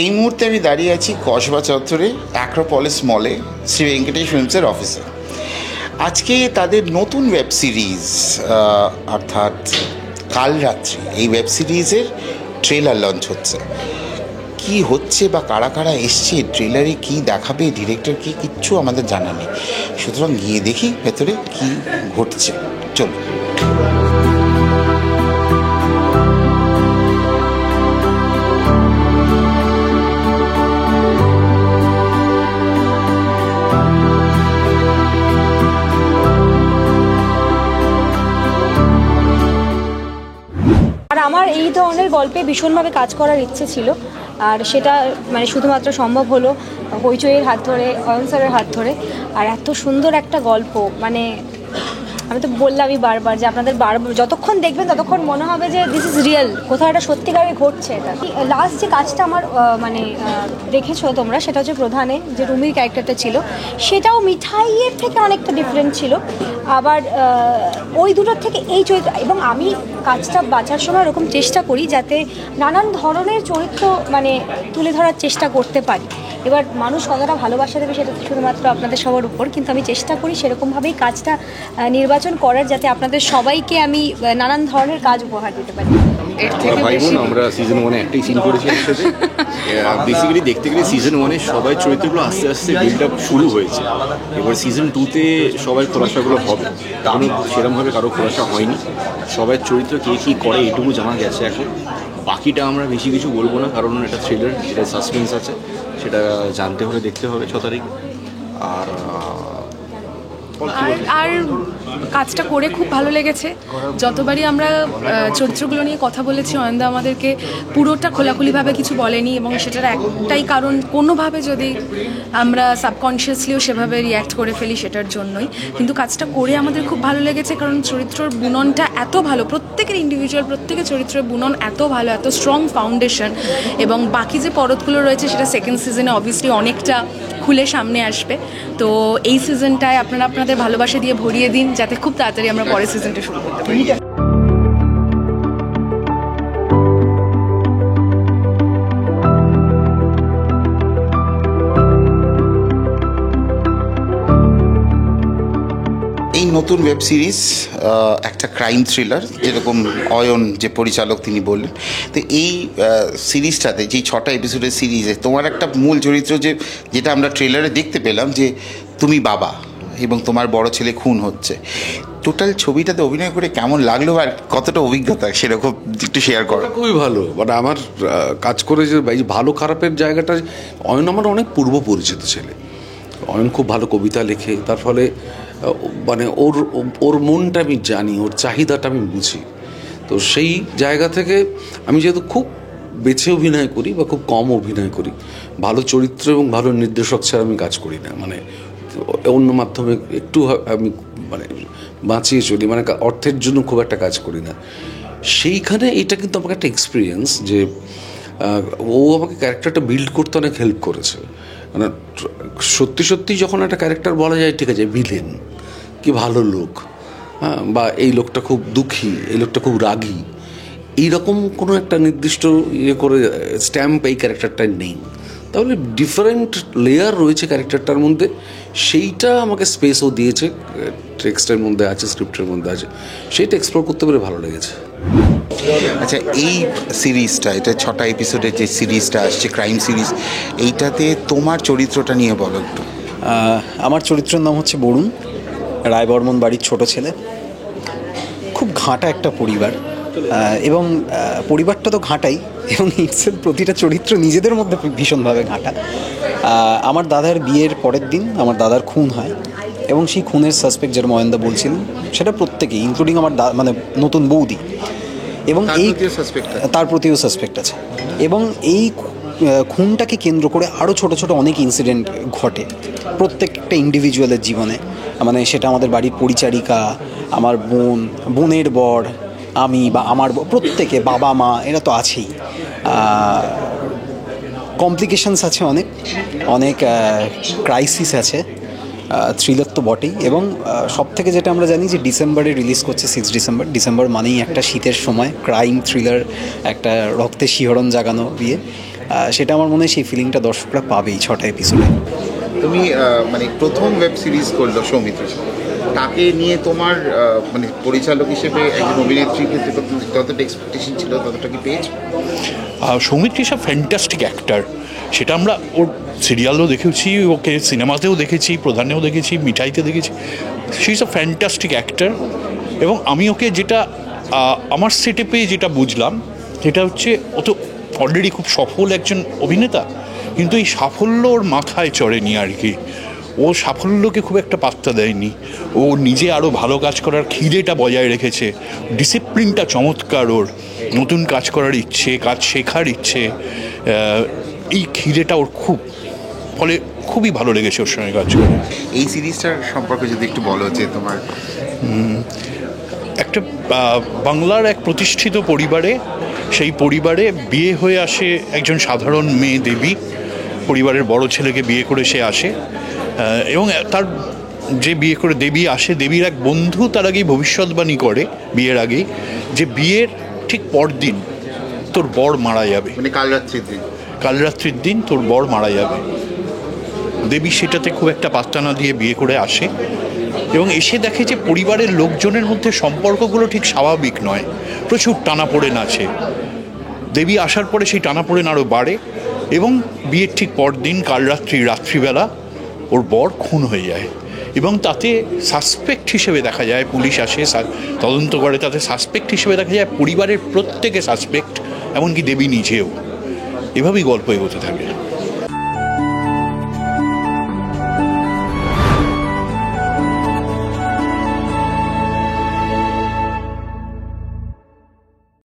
এই মুহূর্তে আমি দাঁড়িয়ে আছি কসবা চত্বরে অ্যাক্রোপলিস মলে শ্রী ভেঙ্কটেশ ফিল্মসের অফিসে। আজকে তাদের নতুন ওয়েব সিরিজ অর্থাৎ কাল রাত্রি, এই ওয়েব সিরিজের ট্রেলার লঞ্চ হচ্ছে। কি হচ্ছে বা কারা কারা এসছে, ট্রেলারে কি দেখাবে, ডিরেক্টর কি, কিচ্ছু আমাদের জানা নেই। সুতরাং গিয়ে দেখি ভেতরে কি ঘটছে। চলুন। আর আমার এই ধরনের গল্পে ভীষণভাবে কাজ করার ইচ্ছে ছিল, আর সেটা মানে শুধুমাত্র সম্ভব হলো হইচইয়ের হাত ধরে, অয়ন স্যারের হাত ধরে। আর এত সুন্দর একটা গল্প, মানে আমি তো বললামই বারবার যে আপনাদের যতক্ষণ দেখবেন ততক্ষণ মনে হবে যে দিস ইজ রিয়েল, কোথাও একটা সত্যিকারে ঘটছে। এটা লাস্ট যে কাজটা আমার মানে দেখেছো তোমরা, সেটা হচ্ছে প্রধানে যে রুমির ক্যারেক্টারটা ছিল, সেটাও মিঠাইয়ের থেকে অনেকটা ডিফারেন্ট ছিল। আবার ওই দুটোর থেকে এই চরিত্র, এবং আমি কাজটা বাঁচার সময় এরকম চেষ্টা করি যাতে নানান ধরনের চরিত্র মানে তুলে ধরার চেষ্টা করতে পারি। এবার মানুষ কতটা ভালোবাসা দেবে সেটা তো শুধুমাত্র আপনাদের সবার উপর, কিন্তু আমি চেষ্টা করি সেরকমভাবেই কাজটা নির্বাচন করার, যাতে আপনাদের সবাইকে আমি নানান ধরনের কাজ উপহার দিতে পারি। আমরা সিজন 1-এ একটাই সিন করেছি একসাথে। বেসিক্যালি দেখতে গেলে সিজন 1-এ সবাই চরিত্রগুলো আস্তে আস্তে বিল্ড আপ শুরু হয়েছে। এবার সিজন 2-তে সবাই খোলাসাগুলো হবে, কারণ সেরকমভাবে কারো খোলাসা হয়নি। সবাই চরিত্র কে কী করে এটুকু জানা গেছে এখন। বাকিটা আমরা বেশি কিছু বলবো না, কারণ এটা থ্রিলার, এটা সাসপেন্স আছে, সেটা জানতে হলে দেখতে হবে 6 তারিখ। আর কাজটা করে খুব ভালো লেগেছে। যতবারই আমরা চরিত্রগুলো নিয়ে কথা বলেছি, অয়নদা আমাদেরকে পুরোটা খোলাখুলিভাবে কিছু বলেনি, এবং সেটার একটাই কারণ, কোনোভাবে যদি আমরা সাবকনশিয়াসলিও সেভাবে রিয়্যাক্ট করে ফেলি সেটার জন্যই। কিন্তু কাজটা করে আমাদের খুব ভালো লেগেছে, কারণ চরিত্রর বুননটা এত ভালো, প্রত্যেকের ইন্ডিভিজুয়াল প্রত্যেকের চরিত্রের বুনন এত ভালো, এত স্ট্রং ফাউন্ডেশন। এবং বাকি যে পরতগুলো রয়েছে সেটা সেকেন্ড সিজনে অবভিয়াসলি অনেকটা খুলে সামনে আসবে। তো এই সিজনটায় আপনারা আপনাদের ভালোবাসা দিয়ে ভরিয়ে দিন, যাতে খুব তাড়াতাড়ি আমরা পরের সিজনটা শুরু করতে পারি। এই নতুন ওয়েব সিরিজ একটা ক্রাইম থ্রিলার, যেরকম অয়ন যে পরিচালক তিনি বললেন। তো এই সিরিজটাতে, যেই 6টা এপিসোডের সিরিজে, তোমার একটা মূল চরিত্র যেটা আমরা ট্রেলারে দেখতে পেলাম, যে তুমি বাবা এবং তোমার বড় ছেলে খুন হচ্ছে। টোটাল ছবিটাতে অভিনয় করে কেমন লাগলো আর কতটা অভিজ্ঞতা, সেরকম একটু শেয়ার করো। খুবই ভালো, মানে আমার কাজ করে যে ভালো খারাপের জায়গাটা, অয়ন আমার অনেক পূর্ব পরিচিত ছেলে। অয়ন খুব ভালো কবিতা লেখে, তার ফলে মানে ওর মনটা আমি জানি, ওর চাহিদাটা আমি বুঝি। তো সেই জায়গা থেকে আমি যেহেতু খুব বেছে অভিনয় করি বা খুব কম অভিনয় করি, ভালো চরিত্র এবং ভালো নির্দেশক ছাড়া আমি কাজ করি না। মানে অন্য মাধ্যমে একটু আমি মানে বাঁচিয়ে চলি, মানে অর্থের জন্য খুব একটা কাজ করি না। সেইখানে এটা কিন্তু আমাকে একটা এক্সপিরিয়েন্স, যে ও আমাকে ক্যারেক্টারটা বিল্ড করতে অনেক হেল্প করেছে। মানে সত্যি সত্যি যখন একটা ক্যারেক্টার বলা যায়, ঠিক আছে ভিলেন কি ভালো লোক, হ্যাঁ, বা এই লোকটা খুব দুঃখী, এই লোকটা খুব রাগী, এইরকম কোনো একটা নির্দিষ্ট করে স্ট্যাম্প এই ক্যারেক্টারটায় নেই। তাহলে ডিফারেন্ট লেয়ার রয়েছে ক্যারেক্টারটার মধ্যে, সেইটা আমাকে স্পেসও দিয়েছে, টেক্সটের মধ্যে আছে, স্ক্রিপ্টের মধ্যে আছে, সেইটা এক্সপ্লোর করতে পেরে ভালো লেগেছে। আচ্ছা, এই সিরিজটা, এটা 6টা এপিসোডের যে সিরিজটা আসছে, ক্রাইম সিরিজ, এইটাতে তোমার চরিত্রটা নিয়ে বলো একটু। আমার চরিত্রের নাম হচ্ছে বরুণ, রায়বর্মন বাড়ির ছোট ছেলে। খুব ঘাঁটা একটা পরিবার, এবং পরিবারটা তো ঘাঁটাই, এবং ইটসেলফ প্রতিটা চরিত্র নিজেদের মধ্যে ভীষণভাবে ঘাঁটা। আমার দাদার বিয়ের পরের দিন আমার দাদার খুন হয়, এবং সেই খুনের সাসপেক্ট, যেটা ময়নদা বলছিলেন, সেটা প্রত্যেকেই, ইনক্লুডিং আমার মানে নতুন বৌদি, এবং এই তার প্রতিও সাসপেক্ট আছে। এবং এই খুনটাকে কেন্দ্র করে আরও ছোট ছোট অনেক ইনসিডেন্ট ঘটে প্রত্যেকটা ইন্ডিভিজুয়ালের জীবনে। মানে সেটা আমাদের বাড়ির পরিচারিকা, আমার বোনের বর, আমি বা আমার প্রত্যেকে, বাবা মা, এরা তো আছেই। কমপ্লিকেশনস আছে, অনেক অনেক ক্রাইসিস আছে, থ্রিলার তো বটেই। এবং সব থেকে যেটা আমরা জানি যে ডিসেম্বরে রিলিজ করছে, 6 ডিসেম্বর। ডিসেম্বর মানেই একটা শীতের সময়, ক্রাইম থ্রিলার, একটা রক্তে শিহরণ জাগানো দিয়ে। সেটা আমার মনে হয় সেই ফিলিংটা দর্শকরা পাবেই 6টা এপিসোডে। তুমি মানে প্রথম ওয়েব সিরিজ করলো সৌমিত্র, তাকে নিয়ে তোমার মানে পরিচালক হিসেবে একজন অভিনেত্রীর ক্ষেত্রে যতটা এক্সপেকটেশন ছিল ততটা কি পেয়েছো? Soumitra is a fantastic actor, সেটা আমরা ওর সিরিয়ালও দেখেছি, ওকে সিনেমাতেও দেখেছি, প্রধানেও দেখেছি, মিঠাইতে দেখেছি। She is a fantastic actor. এবং আমি ওকে যেটা আমার সেটআপে যেটা বুঝলাম সেটা হচ্ছে ও তো অলরেডি খুব সফল একজন অভিনেতা, কিন্তু এই সাফল্য ওর মাথায় চড়েনি আর কি। ও সাফল্যকে খুব একটা পাত্তা দেয়নি, ও নিজে আরও ভালো কাজ করার খিদেটা বজায় রেখেছে, ডিসিপ্লিনটা চমৎকার ওর, নতুন কাজ করার ইচ্ছে, কাজ শেখার ইচ্ছে, এই খিদেটা ওর ফলে খুবই ভালো লেগেছে ওর সঙ্গে কাজ করে। এই সিরিজটার সম্পর্কে যদি একটু বলো যে তোমার একটা বাংলার এক প্রতিষ্ঠিত পরিবারে, সেই পরিবারে বিয়ে হয়ে আসে একজন সাধারণ মেয়ে দেবী, পরিবারের বড় ছেলেকে বিয়ে করে সে আসে, এবং তার যে বিয়ে করে দেবী আসে, দেবীর এক বন্ধু তার আগেই ভবিষ্যৎবাণী করে বিয়ের আগেই যে বিয়ের ঠিক পরদিন তোর বর মারা যাবে, মানে কাল রাত্রির দিন তোর বর মারা যাবে। দেবী সেটাতে খুব একটা পাত্তা না দিয়ে বিয়ে করে আসে এবং এসে দেখে যে পরিবারের লোকজনের মধ্যে সম্পর্কগুলো ঠিক স্বাভাবিক নয়, প্রচুর টানাপোড়েন আছে। দেবী আসার পরে সেই টানাপোড়েন আরও বাড়ে এবং বিয়ের ঠিক পরদিন কাল রাত্রিবেলা ওর বর খুন হয়ে যায় এবং তাতে সাসপেক্ট হিসেবে দেখা যায়, পুলিশ আসে তদন্ত করে, তাতে সাসপেক্ট হিসেবে দেখা যায় পরিবারের প্রত্যেকে সাসপেক্ট, এমনকি দেবী নিজেও। এভাবেই গল্প এগোতে থাকে।